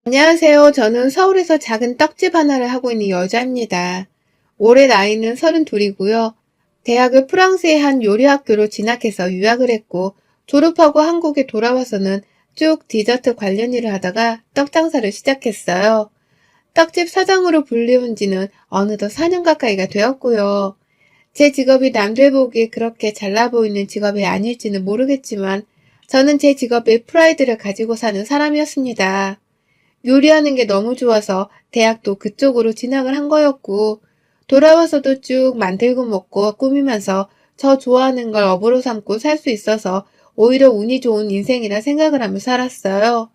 안녕하세요. 저는 서울에서 작은 떡집 하나를 하고 있는 여자입니다. 올해 나이는 32이고요. 대학을 프랑스의 한 요리학교로 진학해서 유학을 했고, 졸업하고 한국에 돌아와서는 쭉 디저트 관련 일을 하다가 떡 장사를 시작했어요. 떡집 사장으로 불리운 지는 어느덧 4년 가까이가 되었고요. 제 직업이 남들 보기에 그렇게 잘나 보이는 직업이 아닐지는 모르겠지만, 저는 제 직업에 프라이드를 가지고 사는 사람이었습니다. 요리하는 게 너무 좋아서 대학도 그쪽으로 진학을 한 거였고, 돌아와서도 쭉 만들고 먹고 꾸미면서 저 좋아하는 걸 업으로 삼고 살 수 있어서 오히려 운이 좋은 인생이라 생각을 하며 살았어요.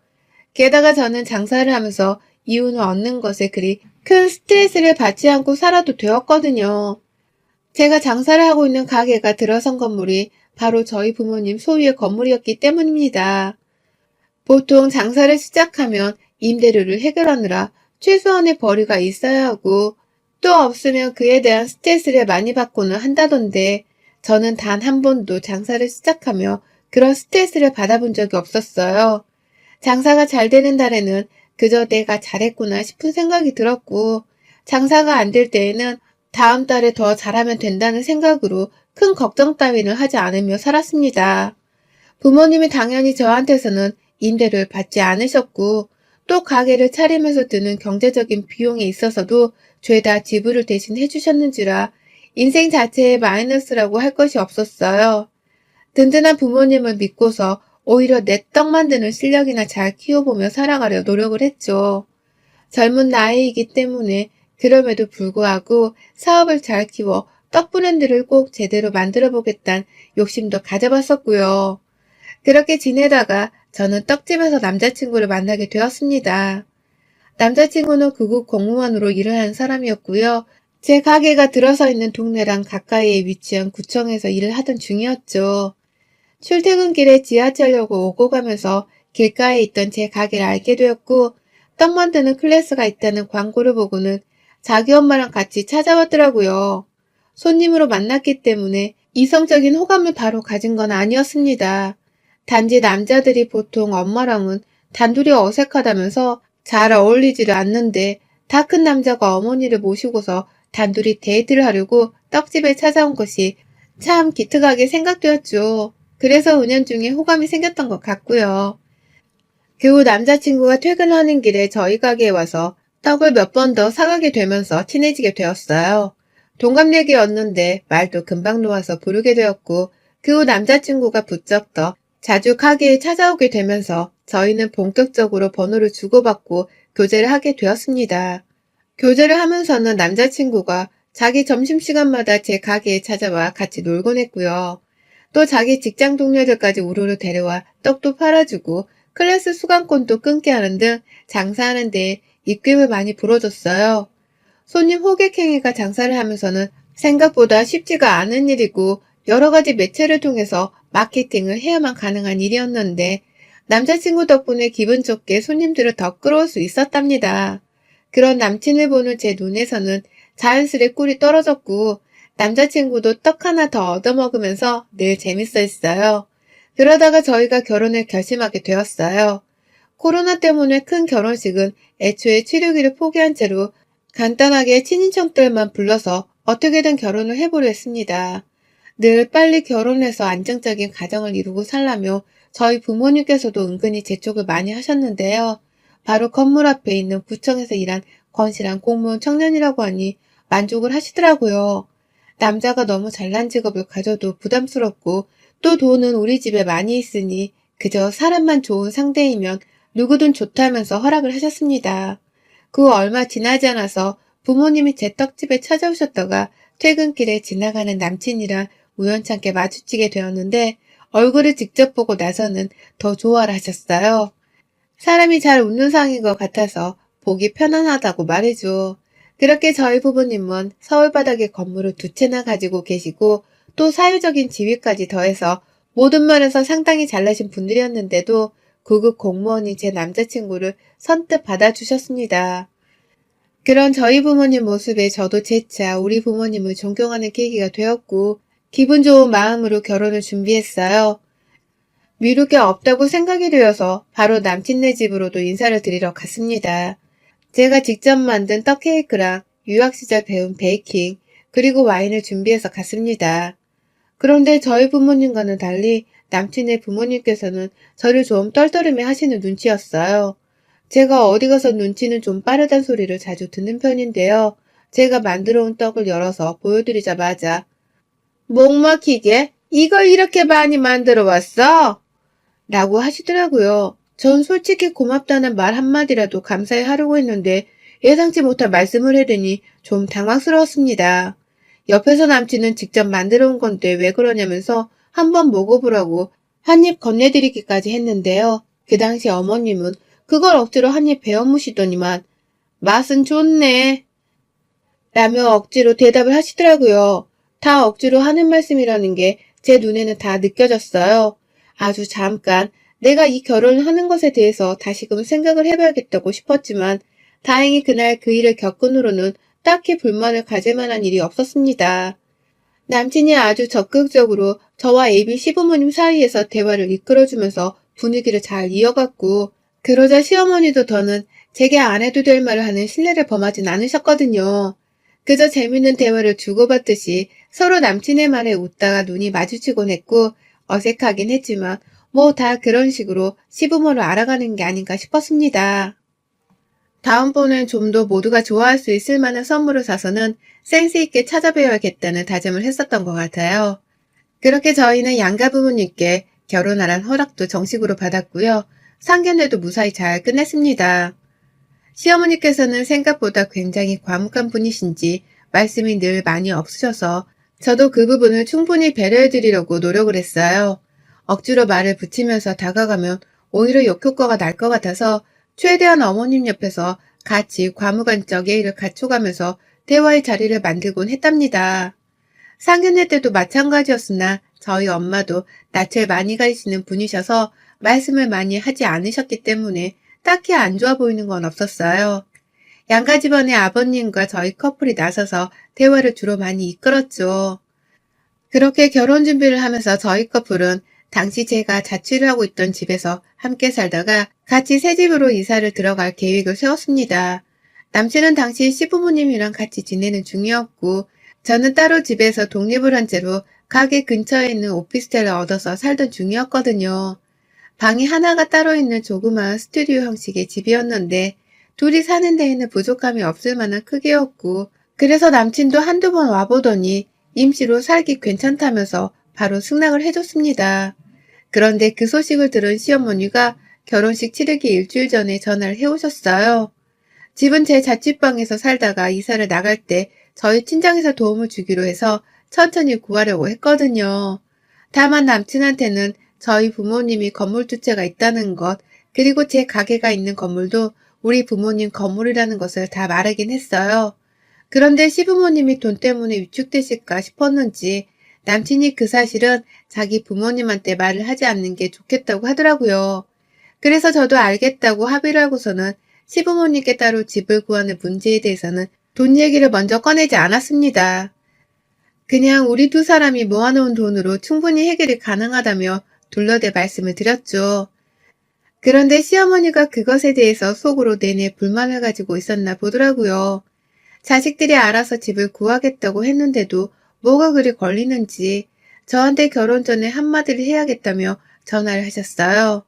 게다가 저는 장사를 하면서 이윤을 얻는 것에 그리 큰 스트레스를 받지 않고 살아도 되었거든요. 제가 장사를 하고 있는 가게가 들어선 건물이 바로 저희 부모님 소유의 건물이었기 때문입니다. 보통 장사를 시작하면 임대료를 해결하느라 최소한의 벌이가 있어야 하고 또 없으면 그에 대한 스트레스를 많이 받고는 한다던데 저는 단 한 번도 장사를 시작하며 그런 스트레스를 받아본 적이 없었어요. 장사가 잘 되는 달에는 그저 내가 잘했구나 싶은 생각이 들었고 장사가 안 될 때에는 다음 달에 더 잘하면 된다는 생각으로 큰 걱정 따위는 하지 않으며 살았습니다. 부모님이 당연히 저한테서는 임대를 받지 않으셨고 또 가게를 차리면서 드는 경제적인 비용에 있어서도 죄다 지불을 대신 해주셨는지라 인생 자체에 마이너스라고 할 것이 없었어요. 든든한 부모님을 믿고서 오히려 내 떡 만드는 실력이나 잘 키워보며 살아가려 노력을 했죠. 젊은 나이이기 때문에 그럼에도 불구하고 사업을 잘 키워 떡 브랜드를 꼭 제대로 만들어 보겠다는 욕심도 가져봤었고요. 그렇게 지내다가 저는 떡집에서 남자친구를 만나게 되었습니다. 남자친구는 극우 공무원으로 일을 하는 사람이었고요. 제 가게가 들어서 있는 동네랑 가까이에 위치한 구청에서 일을 하던 중이었죠. 출퇴근길에 지하철역을 오고 가면서 길가에 있던 제 가게를 알게 되었고 떡 만드는 클래스가 있다는 광고를 보고는 자기 엄마랑 같이 찾아왔더라고요. 손님으로 만났기 때문에 이성적인 호감을 바로 가진 건 아니었습니다. 단지 남자들이 보통 엄마랑은 단둘이 어색하다면서 잘 어울리지를 않는데 다 큰 남자가 어머니를 모시고서 단둘이 데이트를 하려고 떡집에 찾아온 것이 참 기특하게 생각되었죠. 그래서 은연중에 호감이 생겼던 것 같고요. 그 후 남자친구가 퇴근하는 길에 저희 가게에 와서 떡을 몇 번 더 사가게 되면서 친해지게 되었어요. 동갑내기였는데 말도 금방 놓아서 부르게 되었고 그 후 남자친구가 부쩍 더 자주 가게에 찾아오게 되면서 저희는 본격적으로 번호를 주고받고 교제를 하게 되었습니다. 교제를 하면서는 남자친구가 자기 점심시간마다 제 가게에 찾아와 같이 놀곤 했고요. 또 자기 직장 동료들까지 우르르 데려와 떡도 팔아주고 클래스 수강권도 끊게 하는 등 장사하는 데 입김을 많이 불어줬어요. 손님 호객 행위가 장사를 하면서는 생각보다 쉽지가 않은 일이고 여러 가지 매체를 통해서 마케팅을 해야만 가능한 일이었는데 남자친구 덕분에 기분 좋게 손님들을 더 끌어올 수 있었답니다. 그런 남친을 보는 제 눈에서는 자연스레 꿀이 떨어졌고 남자친구도 떡 하나 더 얻어먹으면서 늘 재밌어 했어요. 그러다가 저희가 결혼을 결심하게 되었어요. 코로나 때문에 큰 결혼식은 애초에 치르기를 포기한 채로 간단하게 친인척들만 불러서 어떻게든 결혼을 해보려 했습니다. 늘 빨리 결혼해서 안정적인 가정을 이루고 살라며 저희 부모님께서도 은근히 재촉을 많이 하셨는데요. 바로 건물 앞에 있는 구청에서 일한 건실한 공무원 청년이라고 하니 만족을 하시더라고요. 남자가 너무 잘난 직업을 가져도 부담스럽고 또 돈은 우리 집에 많이 있으니 그저 사람만 좋은 상대이면 누구든 좋다면서 허락을 하셨습니다. 그 후 얼마 지나지 않아서 부모님이 제 떡집에 찾아오셨다가 퇴근길에 지나가는 남친이랑 우연찮게 마주치게 되었는데 얼굴을 직접 보고 나서는 더 좋아를 하셨어요. 사람이 잘 웃는 상인 것 같아서 보기 편안하다고 말이죠. 그렇게 저희 부모님은 서울 바닥에 건물을 2채나 가지고 계시고 또 사회적인 지위까지 더해서 모든 면에서 상당히 잘나신 분들이었는데도 구급 공무원인 제 남자친구를 선뜻 받아주셨습니다. 그런 저희 부모님 모습에 저도 재차 우리 부모님을 존경하는 계기가 되었고 기분 좋은 마음으로 결혼을 준비했어요. 미룰 게 없다고 생각이 되어서 바로 남친네 집으로도 인사를 드리러 갔습니다. 제가 직접 만든 떡 케이크랑 유학 시절 배운 베이킹, 그리고 와인을 준비해서 갔습니다. 그런데 저희 부모님과는 달리 남친의 부모님께서는 저를 좀 떨떠름해 하시는 눈치였어요. 제가 어디 가서 눈치는 좀 빠르단 소리를 자주 듣는 편인데요. 제가 만들어 온 떡을 열어서 보여드리자마자 목 막히게 이걸 이렇게 많이 만들어 왔어? 라고 하시더라고요. 전 솔직히 고맙다는 말 한마디라도 감사히 하려고 했는데 예상치 못한 말씀을 해대니 좀 당황스러웠습니다. 옆에서 남친은 직접 만들어 온 건데 왜 그러냐면서 한번 먹어보라고 한 입 건네드리기까지 했는데요. 그 당시 어머님은 그걸 억지로 한 입 베어 무시더니만 맛은 좋네 라며 억지로 대답을 하시더라고요. 다 억지로 하는 말씀이라는 게 제 눈에는 다 느껴졌어요. 아주 잠깐 내가 이 결혼을 하는 것에 대해서 다시금 생각을 해봐야겠다고 싶었지만 다행히 그날 그 일을 겪은 후로는 딱히 불만을 가질 만한 일이 없었습니다. 남친이 아주 적극적으로 저와 AB 시부모님 사이에서 대화를 이끌어주면서 분위기를 잘 이어갔고, 그러자 시어머니도 더는 제게 안 해도 될 말을 하는 신뢰를 범하진 않으셨거든요. 그저 재밌는 대화를 주고받듯이 서로 남친의 말에 웃다가 눈이 마주치곤 했고, 어색하긴 했지만 뭐 다 그런 식으로 시부모를 알아가는 게 아닌가 싶었습니다. 다음번엔 좀 더 모두가 좋아할 수 있을 만한 선물을 사서는 센스 있게 찾아뵈야겠다는 다짐을 했었던 것 같아요. 그렇게 저희는 양가 부모님께 결혼하란 허락도 정식으로 받았고요. 상견례도 무사히 잘 끝냈습니다. 시어머니께서는 생각보다 굉장히 과묵한 분이신지 말씀이 늘 많이 없으셔서 저도 그 부분을 충분히 배려해드리려고 노력을 했어요. 억지로 말을 붙이면서 다가가면 오히려 역효과가 날 것 같아서 최대한 어머님 옆에서 같이 과묵한적 예의를 갖춰가면서 대화의 자리를 만들곤 했답니다. 상견례 때도 마찬가지였으나 저희 엄마도 낯을 많이 가리시는 분이셔서 말씀을 많이 하지 않으셨기 때문에 딱히 안 좋아 보이는 건 없었어요. 양가 집안의 아버님과 저희 커플이 나서서 대화를 주로 많이 이끌었죠. 그렇게 결혼 준비를 하면서 저희 커플은 당시 제가 자취를 하고 있던 집에서 함께 살다가 같이 새 집으로 이사를 들어갈 계획을 세웠습니다. 남친은 당시 시부모님이랑 같이 지내는 중이었고, 저는 따로 집에서 독립을 한 채로 가게 근처에 있는 오피스텔을 얻어서 살던 중이었거든요. 방이 하나가 따로 있는 조그마한 스튜디오 형식의 집이었는데 둘이 사는 데에는 부족함이 없을 만한 크기였고, 그래서 남친도 한두 번 와보더니 임시로 살기 괜찮다면서 바로 승낙을 해줬습니다. 그런데 그 소식을 들은 시어머니가 결혼식 치르기 일주일 전에 전화를 해오셨어요. 집은 제 자취방에서 살다가 이사를 나갈 때 저희 친정에서 도움을 주기로 해서 천천히 구하려고 했거든요. 다만 남친한테는 저희 부모님이 건물 두 채가 있다는 것, 그리고 제 가게가 있는 건물도 우리 부모님 건물이라는 것을 다 말하긴 했어요. 그런데 시부모님이 돈 때문에 위축되실까 싶었는지 남친이 그 사실은 자기 부모님한테 말을 하지 않는 게 좋겠다고 하더라고요. 그래서 저도 알겠다고 합의를 하고서는 시부모님께 따로 집을 구하는 문제에 대해서는 돈 얘기를 먼저 꺼내지 않았습니다. 그냥 우리 두 사람이 모아놓은 돈으로 충분히 해결이 가능하다며 둘러대 말씀을 드렸죠. 그런데 시어머니가 그것에 대해서 속으로 내내 불만을 가지고 있었나 보더라고요. 자식들이 알아서 집을 구하겠다고 했는데도 뭐가 그리 걸리는지 저한테 결혼 전에 한마디를 해야겠다며 전화를 하셨어요.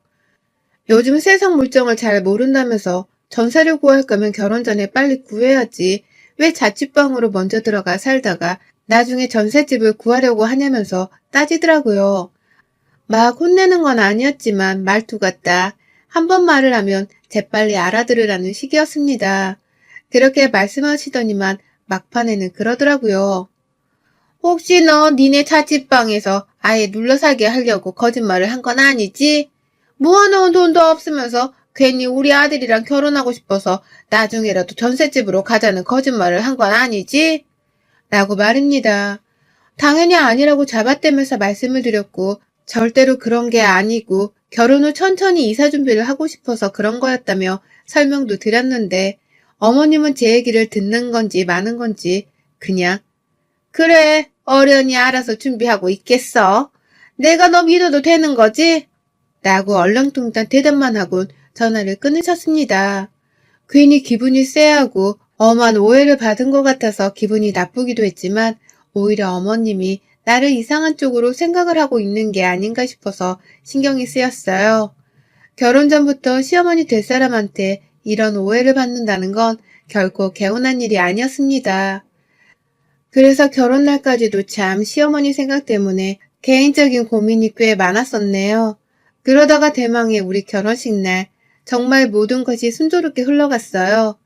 요즘 세상 물정을 잘 모른다면서 전세를 구할 거면 결혼 전에 빨리 구해야지 왜 자취방으로 먼저 들어가 살다가 나중에 전셋집을 구하려고 하냐면서 따지더라고요. 막 혼내는 건 아니었지만 말투가 딱 한 번 말을 하면 재빨리 알아들으라는 식이었습니다. 그렇게 말씀하시더니만 막판에는 그러더라고요. 혹시 너 니네 자취방에서 아예 눌러살게 하려고 거짓말을 한 건 아니지? 모아놓은 돈도 없으면서 괜히 우리 아들이랑 결혼하고 싶어서 나중에라도 전셋집으로 가자는 거짓말을 한 건 아니지? 라고 말입니다. 당연히 아니라고 잡아떼면서 말씀을 드렸고 절대로 그런 게 아니고 결혼 후 천천히 이사 준비를 하고 싶어서 그런 거였다며 설명도 드렸는데 어머님은 제 얘기를 듣는 건지 마는 건지 그냥 그래 어련히 알아서 준비하고 있겠어. 내가 너 믿어도 되는 거지? 라고 얼렁뚱땅 대답만 하곤 전화를 끊으셨습니다. 괜히 기분이 쎄하고 엄한 오해를 받은 것 같아서 기분이 나쁘기도 했지만 오히려 어머님이 나를 이상한 쪽으로 생각을 하고 있는 게 아닌가 싶어서 신경이 쓰였어요. 결혼 전부터 시어머니 될 사람한테 이런 오해를 받는다는 건 결코 개운한 일이 아니었습니다. 그래서 결혼날까지도 참 시어머니 생각 때문에 개인적인 고민이 꽤 많았었네요. 그러다가 대망의 우리 결혼식 날 정말 모든 것이 순조롭게 흘러갔어요.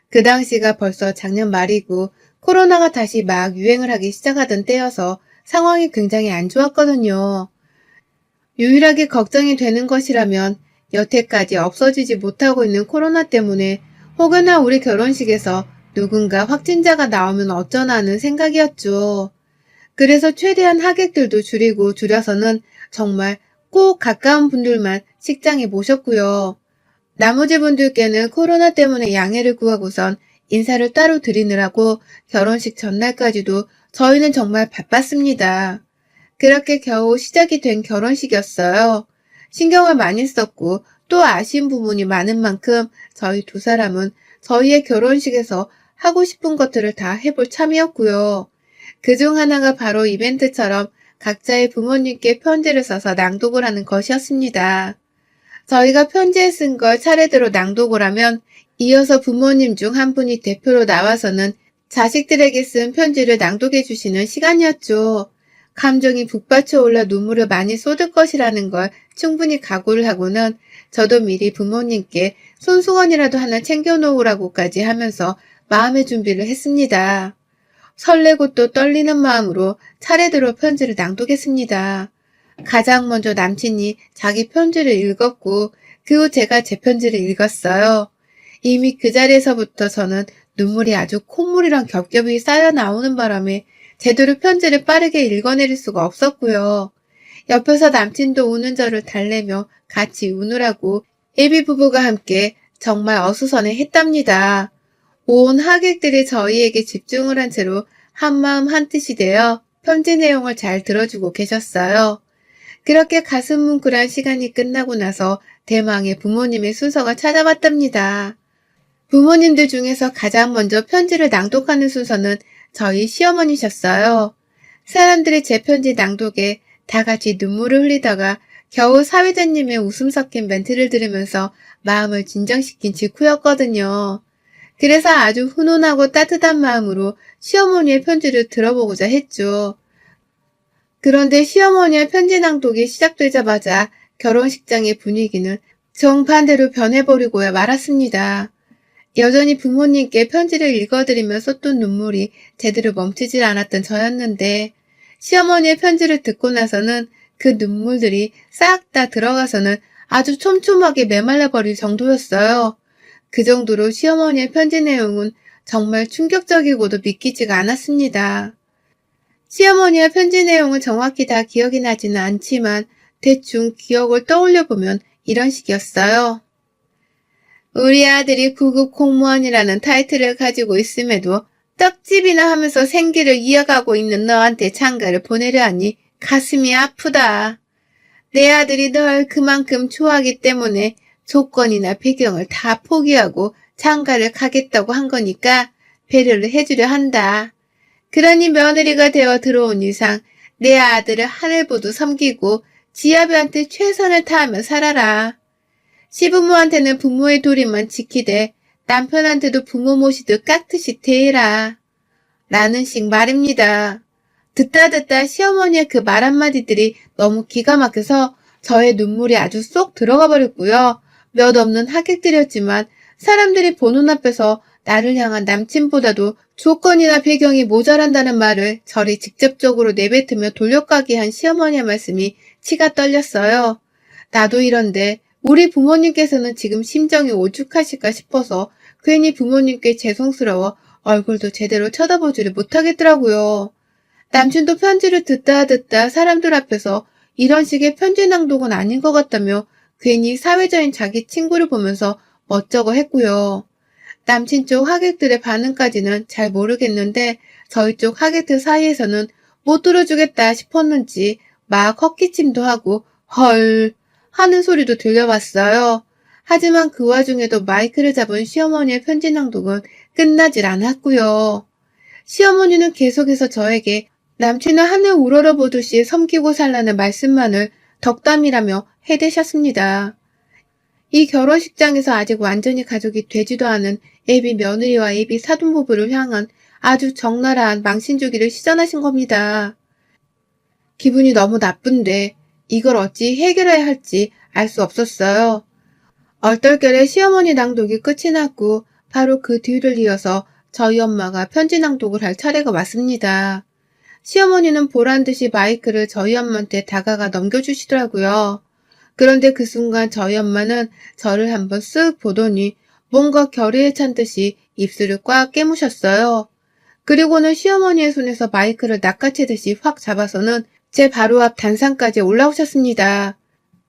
그 당시가 벌써 작년 말이고 코로나가 다시 막 유행을 하기 시작하던 때여서 상황이 굉장히 안 좋았거든요. 유일하게 걱정이 되는 것이라면 여태까지 없어지지 못하고 있는 코로나 때문에 혹여나 우리 결혼식에서 누군가 확진자가 나오면 어쩌나 하는 생각이었죠. 그래서 최대한 하객들도 줄여서는 정말 꼭 가까운 분들만 식장에 모셨고요. 나머지 분들께는 코로나 때문에 양해를 구하고선 인사를 따로 드리느라고 결혼식 전날까지도 저희는 정말 바빴습니다. 그렇게 겨우 시작이 된 결혼식이었어요. 신경을 많이 썼고 또 아쉬운 부분이 많은 만큼 저희 두 사람은 저희의 결혼식에서 하고 싶은 것들을 다 해볼 참이었고요. 그중 하나가 바로 이벤트처럼 각자의 부모님께 편지를 써서 낭독을 하는 것이었습니다. 저희가 편지에 쓴 걸 차례대로 낭독을 하면 이어서 부모님 중 한 분이 대표로 나와서는 자식들에게 쓴 편지를 낭독해 주시는 시간이었죠. 감정이 북받쳐 올라 눈물을 많이 쏟을 것이라는 걸 충분히 각오를 하고는 저도 미리 부모님께 손수건이라도 하나 챙겨놓으라고까지 하면서 마음의 준비를 했습니다. 설레고 또 떨리는 마음으로 차례대로 편지를 낭독했습니다. 가장 먼저 남친이 자기 편지를 읽었고 그 후 제가 제 편지를 읽었어요. 이미 그 자리에서부터 저는 눈물이 아주 콧물이랑 겹겹이 쌓여 나오는 바람에 제대로 편지를 빠르게 읽어내릴 수가 없었고요. 옆에서 남친도 우는 저를 달래며 같이 우느라고 예비 부부가 함께 정말 어수선해 했답니다. 온 하객들이 저희에게 집중을 한 채로 한마음 한뜻이 되어 편지 내용을 잘 들어주고 계셨어요. 그렇게 가슴 뭉클한 시간이 끝나고 나서 대망의 부모님의 순서가 찾아왔답니다. 부모님들 중에서 가장 먼저 편지를 낭독하는 순서는 저희 시어머니셨어요. 사람들이 제 편지 낭독에 다 같이 눈물을 흘리다가 겨우 사회자님의 웃음 섞인 멘트를 들으면서 마음을 진정시킨 직후였거든요. 그래서 아주 훈훈하고 따뜻한 마음으로 시어머니의 편지를 들어보고자 했죠. 그런데 시어머니의 편지 낭독이 시작되자마자 결혼식장의 분위기는 정반대로 변해버리고야 말았습니다. 여전히 부모님께 편지를 읽어드리며 쏟던 눈물이 제대로 멈추질 않았던 저였는데 시어머니의 편지를 듣고 나서는 그 눈물들이 싹 다 들어가서는 아주 촘촘하게 메말라버릴 정도였어요. 그 정도로 시어머니의 편지 내용은 정말 충격적이고도 믿기지가 않았습니다. 시어머니의 편지 내용은 정확히 다 기억이 나지는 않지만 대충 기억을 떠올려보면 이런 식이었어요. 우리 아들이 9급 공무원이라는 타이틀을 가지고 있음에도 떡집이나 하면서 생계를 이어가고 있는 너한테 장가를 보내려 하니 가슴이 아프다. 내 아들이 널 그만큼 좋아하기 때문에 조건이나 배경을 다 포기하고 장가를 가겠다고 한 거니까 배려를 해주려 한다. 그러니 며느리가 되어 들어온 이상 내 아들을 하늘보도 섬기고 지아비한테 최선을 다하며 살아라. 시부모한테는 부모의 도리만 지키되 남편한테도 부모 모시듯 깍듯이 대해라. 라는 식 말입니다. 듣다 시어머니의 그 말 한마디들이 너무 기가 막혀서 저의 눈물이 아주 쏙 들어가 버렸고요. 몇 없는 하객들이었지만 사람들이 보는 앞에서 나를 향한 남친보다도 조건이나 배경이 모자란다는 말을 저리 직접적으로 내뱉으며 돌려가게 한 시어머니의 말씀이 치가 떨렸어요. 나도 이런데 우리 부모님께서는 지금 심정이 오죽하실까 싶어서 괜히 부모님께 죄송스러워 얼굴도 제대로 쳐다보지를 못하겠더라고요. 남친도 편지를 듣다 사람들 앞에서 이런 식의 편지 낭독은 아닌 것 같다며 괜히 사회자인 자기 친구를 보면서 멋쩍어 했고요. 남친 쪽 하객들의 반응까지는 잘 모르겠는데 저희 쪽 하객들 사이에서는 못 들어주겠다 싶었는지 막 헛기침도 하고 헐 하는 소리도 들려왔어요. 하지만 그 와중에도 마이크를 잡은 시어머니의 편지 낭독은 끝나질 않았고요. 시어머니는 계속해서 저에게 남친은 하늘 우러러보듯이 섬기고 살라는 말씀만을 덕담이라며 해대셨습니다. 이 결혼식장에서 아직 완전히 가족이 되지도 않은 예비 며느리와 예비 사돈 부부를 향한 아주 적나라한 망신주기를 시전하신 겁니다. 기분이 너무 나쁜데 이걸 어찌 해결해야 할지 알 수 없었어요. 얼떨결에 시어머니 낭독이 끝이 났고 바로 그 뒤를 이어서 저희 엄마가 편지 낭독을 할 차례가 왔습니다. 시어머니는 보란듯이 마이크를 저희 엄마한테 다가가 넘겨주시더라고요. 그런데 그 순간 저희 엄마는 저를 한번 쓱 보더니 뭔가 결의에 찬 듯이 입술을 꽉 깨무셨어요. 그리고는 시어머니의 손에서 마이크를 낚아채듯이 확 잡아서는 제 바로 앞 단상까지 올라오셨습니다.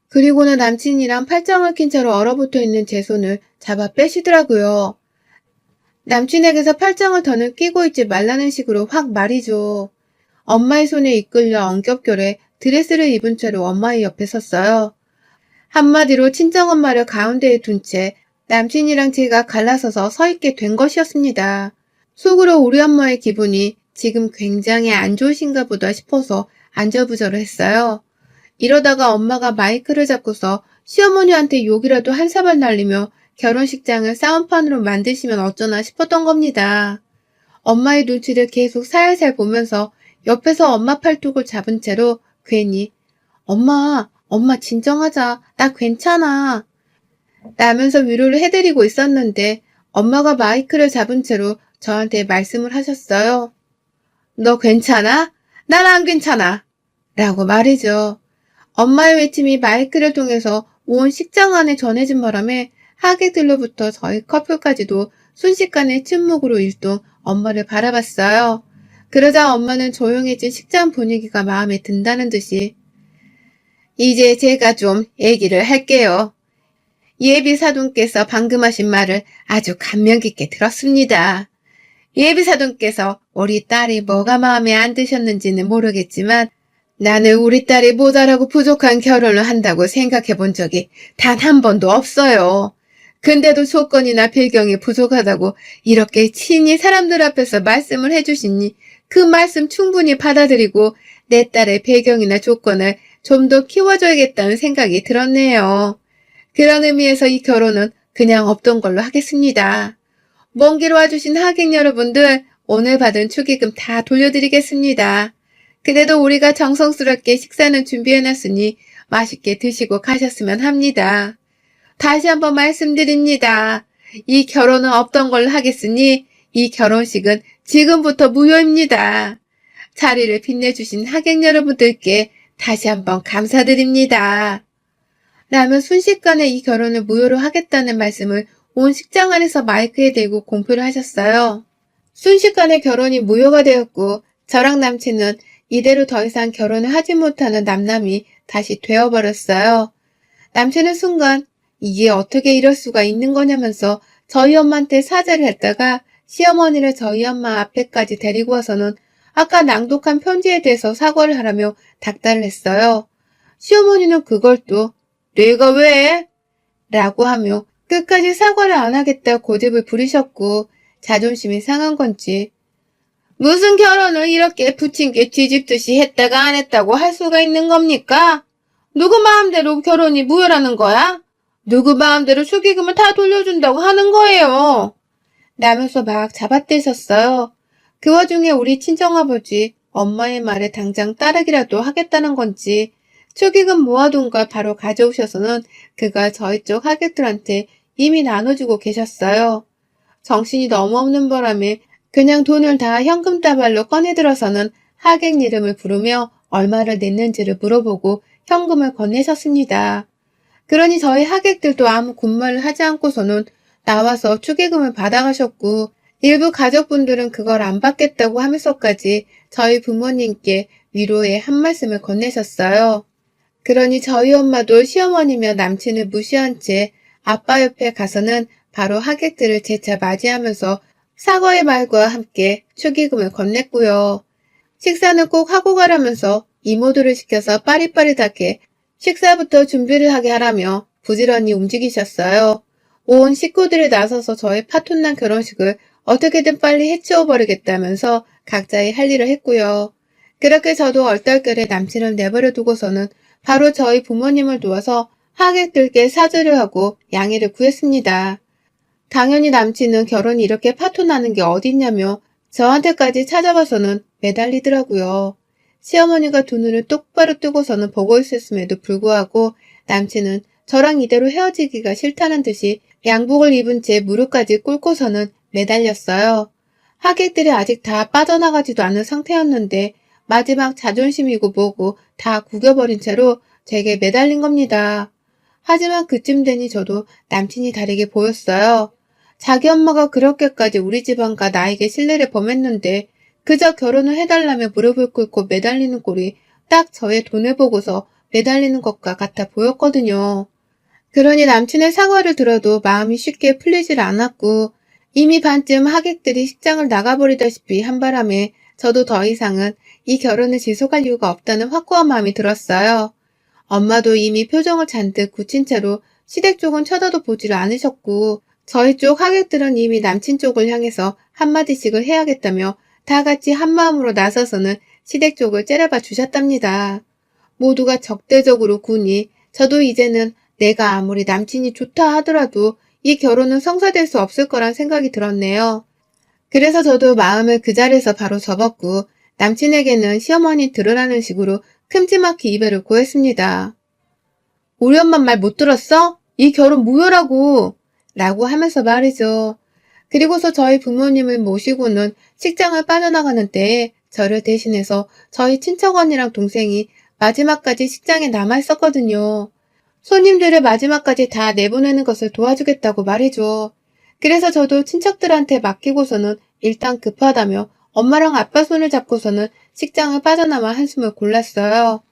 그리고는 남친이랑 팔짱을 낀 채로 얼어붙어 있는 제 손을 잡아 빼시더라고요. 남친에게서 팔짱을 더는 끼고 있지 말라는 식으로 확 말이죠. 엄마의 손에 이끌려 엉겹결에 드레스를 입은 채로 엄마의 옆에 섰어요. 한마디로 친정엄마를 가운데에 둔 채 남친이랑 제가 갈라서서 서 있게 된 것이었습니다. 속으로 우리 엄마의 기분이 지금 굉장히 안 좋으신가 보다 싶어서 안절부절했어요. 이러다가 엄마가 마이크를 잡고서 시어머니한테 욕이라도 한 사발 날리며 결혼식장을 싸움판으로 만드시면 어쩌나 싶었던 겁니다. 엄마의 눈치를 계속 살살 보면서 옆에서 엄마 팔뚝을 잡은 채로 괜히 엄마 진정하자. 나 괜찮아. 라면서 위로를 해드리고 있었는데 엄마가 마이크를 잡은 채로 저한테 말씀을 하셨어요. 너 괜찮아? 난 안 괜찮아. 라고 말이죠. 엄마의 외침이 마이크를 통해서 온 식장 안에 전해진 바람에 하객들로부터 저희 커플까지도 순식간에 침묵으로 일동 엄마를 바라봤어요. 그러자 엄마는 조용해진 식장 분위기가 마음에 든다는 듯이 이제 제가 좀 얘기를 할게요. 예비 사돈께서 방금 하신 말을 아주 감명 깊게 들었습니다. 예비 사돈께서 우리 딸이 뭐가 마음에 안 드셨는지는 모르겠지만 나는 우리 딸이 모자라고 부족한 결혼을 한다고 생각해 본 적이 단 한 번도 없어요. 근데도 조건이나 배경이 부족하다고 이렇게 친히 사람들 앞에서 말씀을 해주시니 그 말씀 충분히 받아들이고 내 딸의 배경이나 조건을 좀 더 키워줘야겠다는 생각이 들었네요. 그런 의미에서 이 결혼은 그냥 없던 걸로 하겠습니다. 먼 길 와주신 하객 여러분들 오늘 받은 축의금 다 돌려드리겠습니다. 그래도 우리가 정성스럽게 식사는 준비해놨으니 맛있게 드시고 가셨으면 합니다. 다시 한번 말씀드립니다. 이 결혼은 없던 걸로 하겠으니 이 결혼식은 지금부터 무효입니다. 자리를 빛내주신 하객 여러분들께 다시 한번 감사드립니다. 라며 순식간에 이 결혼을 무효로 하겠다는 말씀을 온 식장 안에서 마이크에 대고 공표를 하셨어요. 순식간에 결혼이 무효가 되었고 저랑 남친은 이대로 더 이상 결혼을 하지 못하는 남남이 다시 되어버렸어요. 남친은 순간 이게 어떻게 이럴 수가 있는 거냐면서 저희 엄마한테 사죄를 했다가 시어머니를 저희 엄마 앞에까지 데리고 와서는 아까 낭독한 편지에 대해서 사과를 하라며 닥달을 했어요. 시어머니는 그걸 또 내가 왜? 라고 하며 끝까지 사과를 안 하겠다 고집을 부리셨고 자존심이 상한 건지 무슨 결혼을 이렇게 부침개 뒤집듯이 했다가 안 했다고 할 수가 있는 겁니까? 누구 마음대로 결혼이 무효라는 거야? 누구 마음대로 축의금을 다 돌려준다고 하는 거예요. 라면서 막 잡아떼셨어요. 그 와중에 우리 친정아버지 엄마의 말에 당장 따르기라도 하겠다는 건지 축의금 모아둔 걸 바로 가져오셔서는 그걸 저희 쪽 하객들한테 이미 나눠주고 계셨어요. 정신이 너무 없는 바람에 그냥 돈을 다 현금 다발로 꺼내들어서는 하객 이름을 부르며 얼마를 냈는지를 물어보고 현금을 건네셨습니다. 그러니 저희 하객들도 아무 군말을 하지 않고서는 나와서 축의금을 받아가셨고 일부 가족분들은 그걸 안 받겠다고 하면서까지 저희 부모님께 위로의 한 말씀을 건네셨어요. 그러니 저희 엄마도 시어머니며 남친을 무시한 채 아빠 옆에 가서는 바로 하객들을 재차 맞이하면서 사과의 말과 함께 축의금을 건넸고요. 식사는 꼭 하고 가라면서 이모들을 시켜서 빠릿빠릿하게 식사부터 준비를 하게 하라며 부지런히 움직이셨어요. 온 식구들이 나서서 저의 파토난 결혼식을 어떻게든 빨리 해치워버리겠다면서 각자의 할 일을 했고요. 그렇게 저도 얼떨결에 남친을 내버려 두고서는 바로 저희 부모님을 도와서 하객들께 사죄를 하고 양해를 구했습니다. 당연히 남친은 결혼이 이렇게 파토나는 게 어딨냐며 저한테까지 찾아와서는 매달리더라고요. 시어머니가 두 눈을 똑바로 뜨고서는 보고 있었음에도 불구하고 남친은 저랑 이대로 헤어지기가 싫다는 듯이 양복을 입은 채 무릎까지 꿇고서는 매달렸어요. 하객들이 아직 다 빠져나가지도 않은 상태였는데 마지막 자존심이고 뭐고 다 구겨버린 채로 제게 매달린 겁니다. 하지만 그쯤 되니 저도 남친이 다르게 보였어요. 자기 엄마가 그렇게까지 우리 집안과 나에게 신뢰를 범했는데 그저 결혼을 해달라며 무릎을 꿇고 매달리는 꼴이 딱 저의 돈을 보고서 매달리는 것과 같아 보였거든요. 그러니 남친의 사과를 들어도 마음이 쉽게 풀리질 않았고 이미 반쯤 하객들이 식장을 나가버리다시피 한 바람에 저도 더 이상은 이 결혼을 지속할 이유가 없다는 확고한 마음이 들었어요. 엄마도 이미 표정을 잔뜩 굳힌 채로 시댁 쪽은 쳐다도 보지를 않으셨고 저희 쪽 하객들은 이미 남친 쪽을 향해서 한마디씩을 해야겠다며 다 같이 한마음으로 나서서는 시댁 쪽을 째려봐 주셨답니다. 모두가 적대적으로 구니 저도 이제는 내가 아무리 남친이 좋다 하더라도 이 결혼은 성사될 수 없을 거란 생각이 들었네요. 그래서 저도 마음을 그 자리에서 바로 접었고 남친에게는 시어머니 들으라는 식으로 큼지막히 이별을 고했습니다. 우리 엄마 말 못 들었어? 이 결혼 무효라고! 라고 하면서 말이죠. 그리고서 저희 부모님을 모시고는 식장을 빠져나가는 때에 저를 대신해서 저희 친척 언니랑 동생이 마지막까지 식장에 남아있었거든요. 손님들을 마지막까지 다 내보내는 것을 도와주겠다고 말이죠. 그래서 저도 친척들한테 맡기고서는 일단 급하다며 엄마랑 아빠 손을 잡고서는 식장을 빠져나와 한숨을 골랐어요.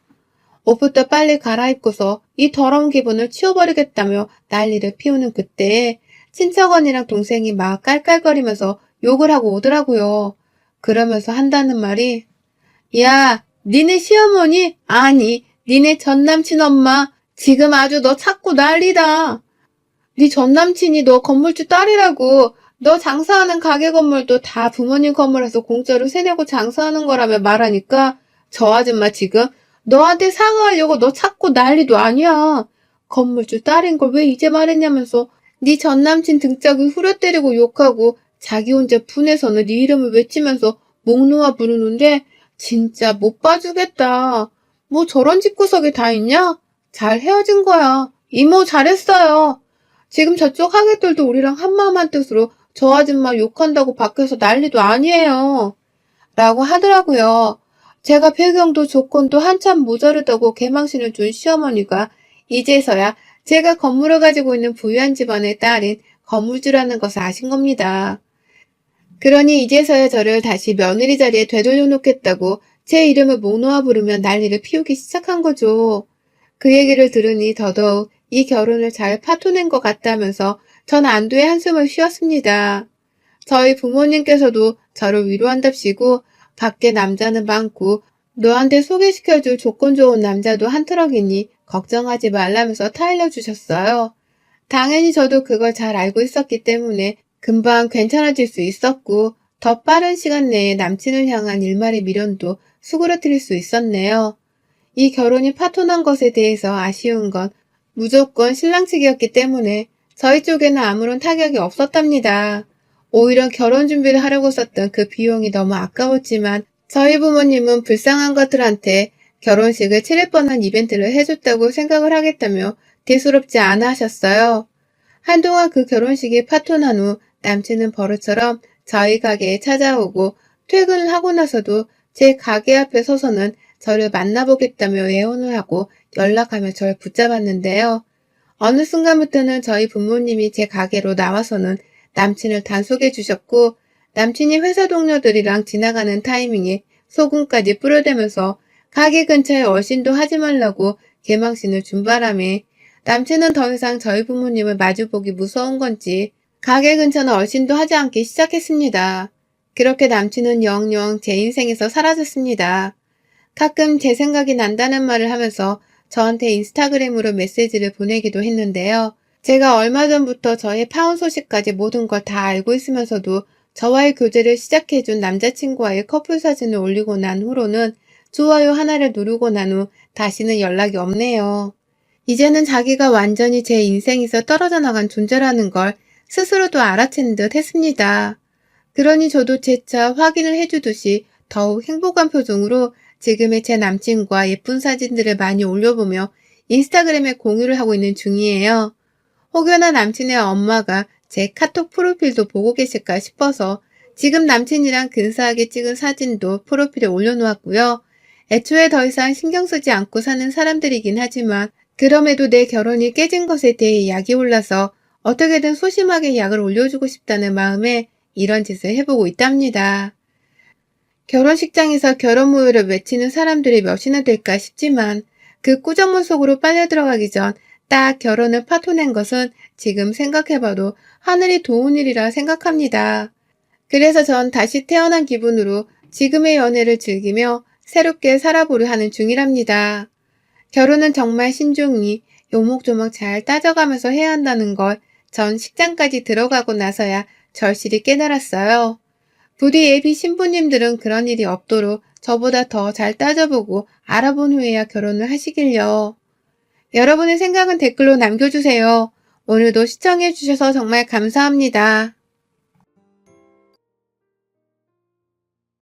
옷부터 빨리 갈아입고서 이 더러운 기분을 치워버리겠다며 난리를 피우는 그때에 친척 언니랑 동생이 막 깔깔거리면서 욕을 하고 오더라고요. 그러면서 한다는 말이 야, 니네 시어머니? 아니, 니네 전남친 엄마 지금 아주 너 찾고 난리다. 네 전남친이 너 건물주 딸이라고. 너 장사하는 가게 건물도 다 부모님 건물에서 공짜로 세내고 장사하는 거라며 말하니까 저 아줌마 지금 너한테 사과하려고 너 찾고 난리도 아니야. 건물주 딸인 걸 왜 이제 말했냐면서 네 전남친 등짝을 후려때리고 욕하고 자기 혼자 분해서는 네 이름을 외치면서 목 놓아 부르는데 진짜 못 봐주겠다. 뭐 저런 집구석이 다 있냐? 잘 헤어진 거야. 이모 잘했어요. 지금 저쪽 하객들도 우리랑 한마음 한뜻으로 저 아줌마 욕한다고 밖에서 난리도 아니에요. 라고 하더라고요. 제가 배경도 조건도 한참 모자르다고 개망신을 준 시어머니가 이제서야 제가 건물을 가지고 있는 부유한 집안의 딸인 건물주라는 것을 아신 겁니다. 그러니 이제서야 저를 다시 며느리 자리에 되돌려 놓겠다고 제 이름을 목 놓아 부르며 난리를 피우기 시작한 거죠. 그 얘기를 들으니 더더욱 이 결혼을 잘 파토낸 것 같다면서 전 안도의 한숨을 쉬었습니다. 저희 부모님께서도 저를 위로한답시고 밖에 남자는 많고 너한테 소개시켜줄 조건 좋은 남자도 한 트럭이니 걱정하지 말라면서 타일러 주셨어요. 당연히 저도 그걸 잘 알고 있었기 때문에 금방 괜찮아질 수 있었고 더 빠른 시간 내에 남친을 향한 일말의 미련도 수그러뜨릴 수 있었네요. 이 결혼이 파토난 것에 대해서 아쉬운 건 무조건 신랑 측이었기 때문에 저희 쪽에는 아무런 타격이 없었답니다. 오히려 결혼 준비를 하려고 썼던 그 비용이 너무 아까웠지만 저희 부모님은 불쌍한 것들한테 결혼식을 치를 뻔한 이벤트를 해줬다고 생각을 하겠다며 대수롭지 않아 하셨어요. 한동안 그 결혼식이 파토난 후 남친은 버릇처럼 저희 가게에 찾아오고 퇴근을 하고 나서도 제 가게 앞에 서서는 저를 만나보겠다며 애원을 하고 연락하며 저를 붙잡았는데요. 어느 순간부터는 저희 부모님이 제 가게로 나와서는 남친을 단속해 주셨고 남친이 회사 동료들이랑 지나가는 타이밍에 소금까지 뿌려대면서 가게 근처에 얼씬도 하지 말라고 개망신을 준 바람에 남친은 더 이상 저희 부모님을 마주보기 무서운 건지 가게 근처는 얼씬도 하지 않기 시작했습니다. 그렇게 남친은 영영 제 인생에서 사라졌습니다. 가끔 제 생각이 난다는 말을 하면서 저한테 인스타그램으로 메시지를 보내기도 했는데요. 제가 얼마 전부터 저의 파혼 소식까지 모든 걸 다 알고 있으면서도 저와의 교제를 시작해준 남자친구와의 커플 사진을 올리고 난 후로는 좋아요 하나를 누르고 난 후 다시는 연락이 없네요. 이제는 자기가 완전히 제 인생에서 떨어져 나간 존재라는 걸 스스로도 알아챈 듯 했습니다. 그러니 저도 재차 확인을 해주듯이 더욱 행복한 표정으로 지금의 제 남친과 예쁜 사진들을 많이 올려보며 인스타그램에 공유를 하고 있는 중이에요. 혹여나 남친의 엄마가 제 카톡 프로필도 보고 계실까 싶어서 지금 남친이랑 근사하게 찍은 사진도 프로필에 올려놓았고요. 애초에 더 이상 신경 쓰지 않고 사는 사람들이긴 하지만 그럼에도 내 결혼이 깨진 것에 대해 약이 올라서 어떻게든 소심하게 약을 올려주고 싶다는 마음에 이런 짓을 해보고 있답니다. 결혼식장에서 결혼 무효를 외치는 사람들이 몇이나 될까 싶지만 그 꾸정문 속으로 빨려 들어가기 전 딱 결혼을 파토낸 것은 지금 생각해봐도 하늘이 도운 일이라 생각합니다. 그래서 전 다시 태어난 기분으로 지금의 연애를 즐기며 새롭게 살아보려 하는 중이랍니다. 결혼은 정말 신중히 요목조목 잘 따져가면서 해야 한다는 걸 전 식장까지 들어가고 나서야 절실히 깨달았어요. 부디 예비 신부님들은 그런 일이 없도록 저보다 더 잘 따져보고 알아본 후에야 결혼을 하시길요. 여러분의 생각은 댓글로 남겨주세요. 오늘도 시청해주셔서 정말 감사합니다.